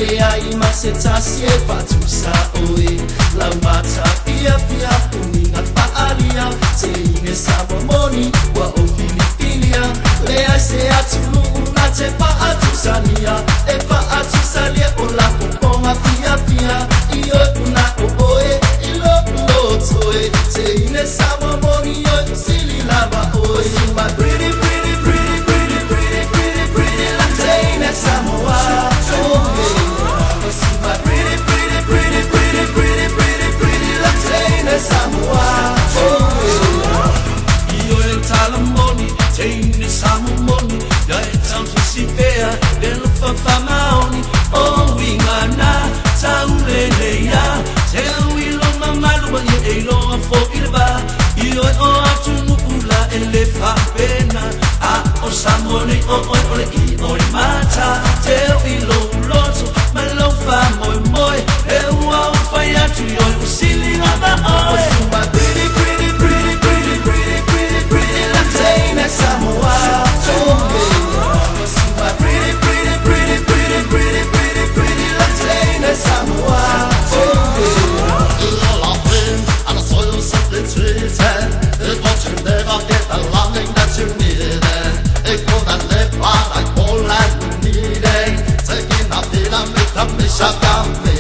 le ai ma se tasi e fatusa oe la mata pia pia uninga paalia te ine sabomoni wa o filifilia le ai se atulu na te faatusania e faatusalia o la poponga pia pia io una oe ilo lotoe te ine sabomoni yo sili lava oe my pretty pretty pretty pretty pretty pretty pretty Latina Samoa Samoa, io e talamoni, teine samomoni, da e tanto si vea, dello fa maoni, oh wingana, tauleleia, te uilo mamalu, io e lo a foilba, io e o atunu ula e le fa pena, a o samone o ole I o mata, te uilo loto, ma lo fa moi moi, e ua o fai atu io e usili ngaba oe. Samoa, pretty, pretty, pretty, pretty, pretty, pretty, pretty Latina Samoa. All and I saw you something tweeted. It was you never get the longing that you needed. It could have lived by like all that we needed. Taking a bit of me, come me, shut down.